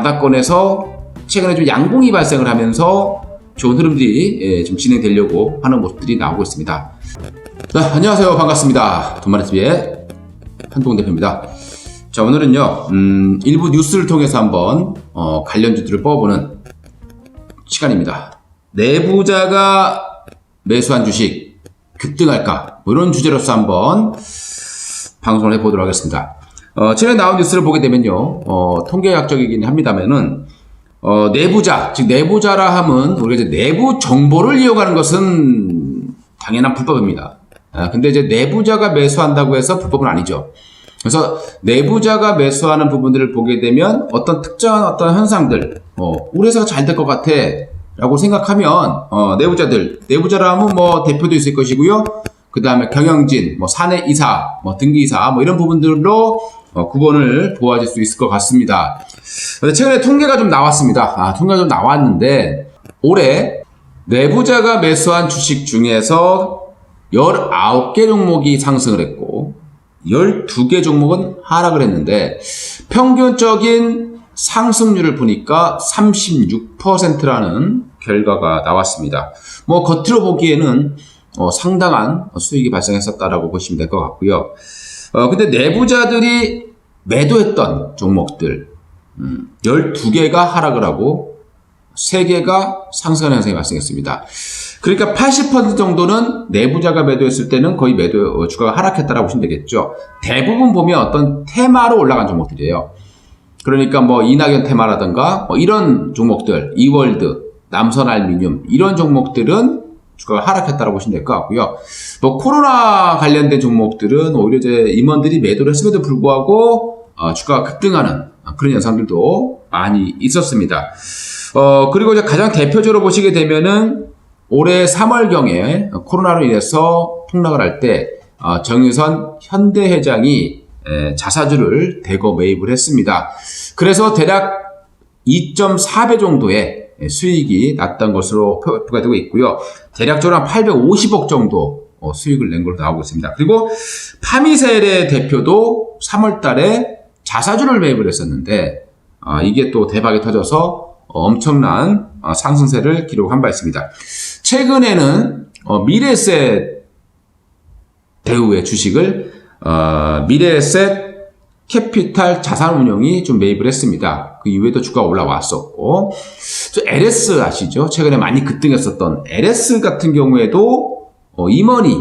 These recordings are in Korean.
바닥권에서 최근에 좀 양봉이 발생을 하면서 좋은 흐름들이 좀 진행되려고 하는 모습들이 나오고 있습니다. 네, 안녕하세요. 반갑습니다. 돈마리TV의 한동훈 대표입니다. 자, 오늘은요, 일부 뉴스를 통해서 한번 관련주들을 뽑아보는 시간입니다. 내부자가 매수한 주식 급등할까? 뭐 이런 주제로서 한번 방송을 해보도록 하겠습니다. 최근에 나온 뉴스를 보게 되면요, 통계학적이긴 합니다만은 내부자, 즉 내부자라 하면 우리가 이제 내부 정보를 이용하는 것은 당연한 불법입니다. 근데 이제 내부자가 매수한다고 해서 불법은 아니죠. 그래서 내부자가 매수하는 부분들을 보게 되면 어떤 특정한 어떤 현상들, 우리 회사가 잘 될 것 같아 라고 생각하면 내부자라 하면 뭐 대표도 있을 것이고요. 그 다음에 경영진, 뭐 사내이사, 뭐 등기이사, 뭐 이런 부분들로 구분을 보아질 수 있을 것 같습니다. 최근에 통계가 좀 나왔습니다. 통계가 좀 나왔는데 올해 내부자가 매수한 주식 중에서 19개 종목이 상승을 했고 12개 종목은 하락을 했는데 평균적인 상승률을 보니까 36%라는 결과가 나왔습니다. 뭐 겉으로 보기에는 상당한 수익이 발생했었다라고 보시면 될 것 같고요. 근데 내부자들이 매도했던 종목들 12개가 하락을 하고 3개가 상승하는 현상이 발생했습니다. 그러니까 80% 정도는 내부자가 매도했을 때는 거의 주가가 하락했다라고 보시면 되겠죠. 대부분 보면 어떤 테마로 올라간 종목들이에요. 그러니까 뭐 이낙연 테마라든가 뭐 이런 종목들, 이월드, 남선알미늄 이런 종목들은 주가가 하락했다라고 보시면 될 것 같고요. 뭐 코로나 관련된 종목들은 오히려 이제 임원들이 매도를 했음에도 불구하고 주가가 급등하는 그런 현상들도 많이 있었습니다. 그리고 이제 가장 대표적으로 보시게 되면은 올해 3월경에 코로나로 인해서 폭락을 할 때 정유선 현대 회장이 자사주를 대거 매입을 했습니다. 그래서 대략 2.4배 정도의 수익이 났던 것으로 표가 되고 있고요. 대략적으로 한 850억 정도 수익을 낸 걸로 나오고 있습니다. 그리고 파미셀의 대표도 3월 달에 자사주를 매입을 했었는데 이게 또 대박이 터져서 엄청난 상승세를 기록한 바 있습니다. 최근에는 미래에셋 대우의 주식을 미래에셋 캐피탈 자산운용이 좀 매입을 했습니다. 그 이후에도 주가가 올라왔었고, LS 아시죠? 최근에 많이 급등했었던 LS 같은 경우에도 임원이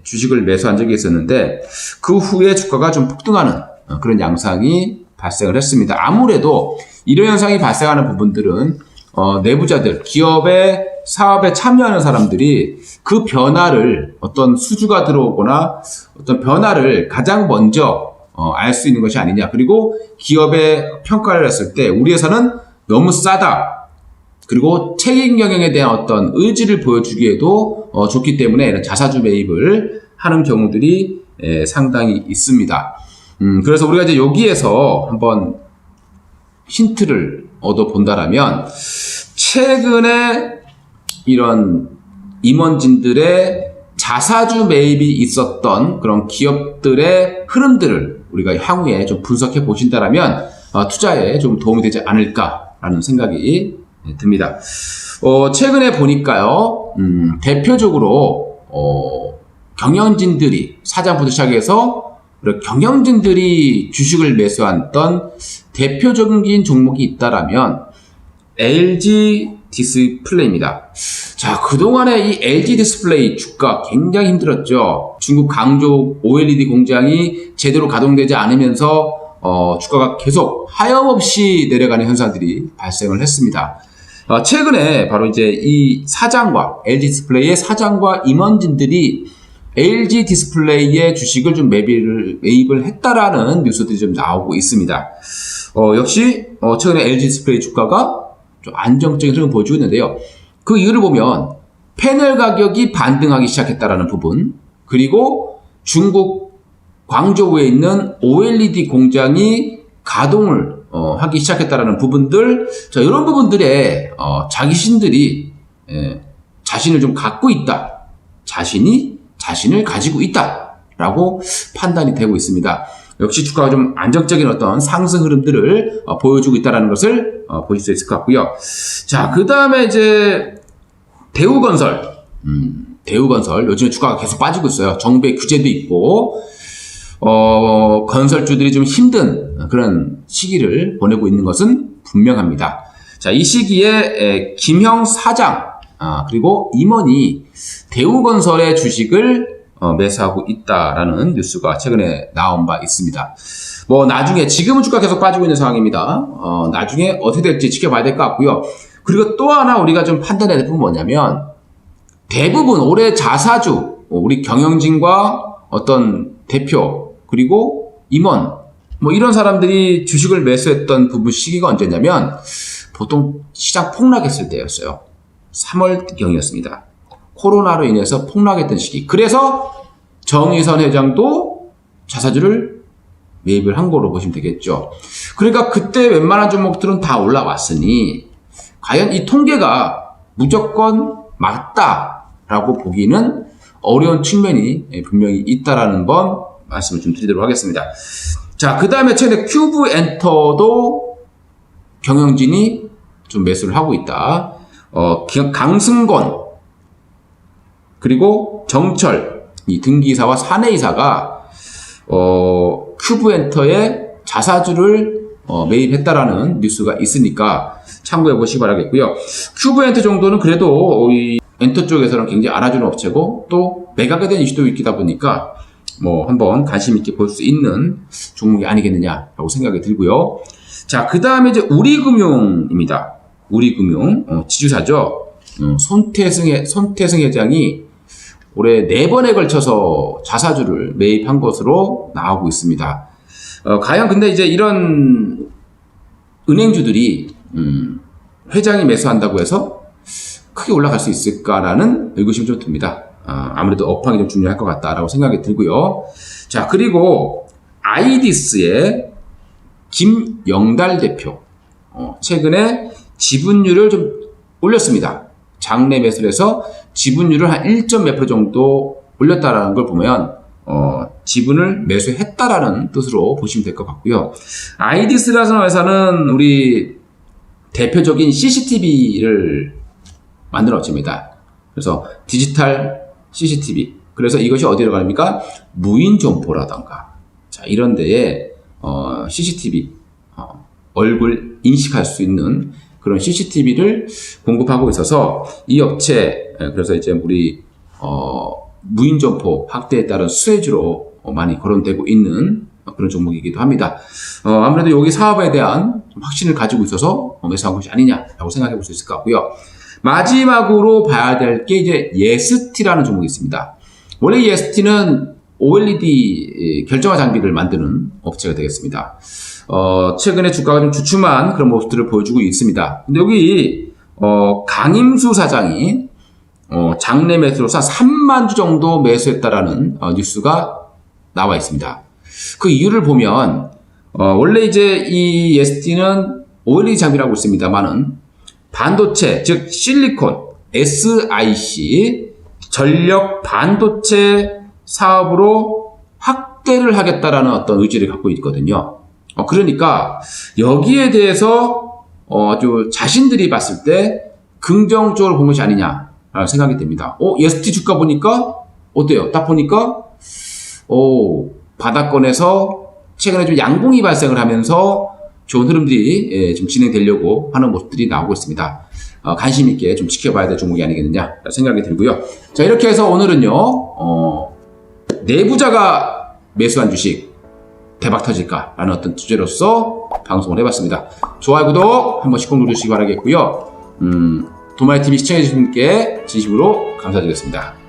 주식을 매수한 적이 있었는데 그 후에 주가가 좀 폭등하는 그런 양상이 발생을 했습니다. 아무래도 이런 현상이 발생하는 부분들은 내부자들, 기업의 사업에 참여하는 사람들이 그 변화를 어떤 수주가 들어오거나 어떤 변화를 가장 먼저 알 수 있는 것이 아니냐. 그리고 기업의 평가를 했을 때 우리 회사는 너무 싸다. 그리고 책임 경영에 대한 어떤 의지를 보여주기에도 좋기 때문에 이런 자사주 매입을 하는 경우들이 상당히 있습니다. 그래서 우리가 이제 여기에서 한번 힌트를 얻어 본다라면 최근에 이런 임원진들의 자사주 매입이 있었던 그런 기업들의 흐름들을 우리가 향후에 좀 분석해 보신다라면 투자에 좀 도움이 되지 않을까라는 생각이 듭니다. 최근에 보니까요, 대표적으로 경영진들이 사장부터 시작해서 경영진들이 주식을 매수했던 대표적인 종목이 있다라면 LG 디스플레이입니다. 자, 그동안에 이 LG 디스플레이 주가 굉장히 힘들었죠. 중국 강조 OLED 공장이 제대로 가동되지 않으면서 주가가 계속 하염없이 내려가는 현상들이 발생을 했습니다. 최근에 바로 이제 이 사장과 LG 디스플레이의 사장과 임원진들이 LG 디스플레이의 주식을 좀 매입을 했다라는 뉴스들이 좀 나오고 있습니다. 역시 최근에 LG 디스플레이 주가가 좀 안정적인 흐름을 보여주고 있는데요. 그 이유를 보면 패널 가격이 반등하기 시작했다라는 부분, 그리고 중국 광저우에 있는 OLED 공장이 가동을 하기 시작했다라는 부분들, 자, 이런 부분들에 자신들이 자신을 좀 갖고 있다, 자신을 가지고 있다라고 판단이 되고 있습니다. 역시 주가가 좀 안정적인 어떤 상승 흐름들을 보여주고 있다는 것을 보실 수 있을 것 같고요. 자, 그 다음에 이제 대우건설. 대우건설. 요즘에 주가가 계속 빠지고 있어요. 정부의 규제도 있고, 건설주들이 좀 힘든 그런 시기를 보내고 있는 것은 분명합니다. 자, 이 시기에 김형 사장, 그리고 임원이 대우건설의 주식을 매수하고 있다라는 뉴스가 최근에 나온 바 있습니다. 뭐 나중에 지금은 주가 계속 빠지고 있는 상황입니다. 나중에 어떻게 될지 지켜봐야 될 것 같고요. 그리고 또 하나 우리가 좀 판단해야 될 부분은 뭐냐면 대부분 올해 자사주, 우리 경영진과 어떤 대표 그리고 임원 뭐 이런 사람들이 주식을 매수했던 부분 시기가 언제냐면 보통 시장 폭락했을 때였어요. 3월경이었습니다. 코로나로 인해서 폭락했던 시기. 그래서 정의선 회장도 자사주를 매입을 한 거로 보시면 되겠죠. 그러니까 그때 웬만한 종목들은 다 올라왔으니 과연 이 통계가 무조건 맞다라고 보기는 어려운 측면이 분명히 있다라는 번 말씀을 좀 드리도록 하겠습니다. 자, 그 다음에 최근에 큐브엔터도 경영진이 좀 매수를 하고 있다. 강승권 그리고 정철 이 등기이사와 사내이사가 큐브엔터의 자사주를 매입했다라는 뉴스가 있으니까 참고해 보시기 바라겠고요. 큐브엔터 정도는 그래도 이 엔터 쪽에서는 굉장히 알아주는 업체고 또 매각에 대한 이슈도 있다 보니까 뭐 한번 관심 있게 볼 수 있는 종목이 아니겠느냐라고 생각이 들고요. 자, 그 다음에 이제 우리금융입니다. 우리금융 지주사죠. 손태승 회장이 올해 4번에 걸쳐서 자사주를 매입한 것으로 나오고 있습니다. 과연 근데 이제 이런 은행주들이 회장이 매수한다고 해서 크게 올라갈 수 있을까라는 의구심이 좀 듭니다. 아무래도 업황이 좀 중요할 것 같다라고 생각이 들고요. 자, 그리고 아이디스의 김영달 대표 최근에 지분율을 좀 올렸습니다. 장내 매수를 해서 지분율을 한 1점 몇 프로 정도 올렸다라는 걸 보면 지분을 매수했다라는 뜻으로 보시면 될 것 같고요. 아이디스라는 회사는 우리 대표적인 CCTV를 만드는 업체입니다. 그래서 디지털 CCTV. 그래서 이것이 어디로 갑니까? 무인 점포라던가. 자, 이런 데에 CCTV 얼굴 인식할 수 있는 그런 CCTV를 공급하고 있어서 이 업체 그래서 이제 우리 무인 점포 확대에 따른 수혜주로 많이 거론되고 있는 그런 종목이기도 합니다. 아무래도 여기 사업에 대한 확신을 가지고 있어서 매수한 것이 아니냐라고 생각해 볼 수 있을 것 같고요. 마지막으로 봐야 될 게 이제 예스티라는 종목이 있습니다. 원래 예스티는 OLED 결정화 장비를 만드는 업체가 되겠습니다. 최근에 주가가 좀 주춤한 그런 모습들을 보여주고 있습니다. 근데 여기 강임수 사장이 장내 매수로서 3만 주 정도 매수했다라는 뉴스가 나와 있습니다. 그 이유를 보면 원래 이제 이 예스티는 OLED 장비라고 있습니다만은 반도체 즉 실리콘 SiC 전력 반도체 사업으로 확대를 하겠다라는 어떤 의지를 갖고 있거든요. 그러니까 여기에 대해서 아주 자신들이 봤을 때 긍정적으로 본 것이 아니냐라는 생각이 듭니다. 예스티 주가 보니까 어때요? 딱 보니까 바닥권에서 최근에 좀 양봉이 발생을 하면서 좋은 흐름들이 좀 진행되려고 하는 모습들이 나오고 있습니다. 관심 있게 좀 지켜봐야 될 종목이 아니겠느냐 생각이 들고요. 자, 이렇게 해서 오늘은요 내부자가 매수한 주식 대박 터질까라는 어떤 주제로서 방송을 해봤습니다. 좋아요, 구독 한 번씩 꼭 누르시기 바라겠고요. 도마이TV 시청해주신 분께 진심으로 감사드리겠습니다.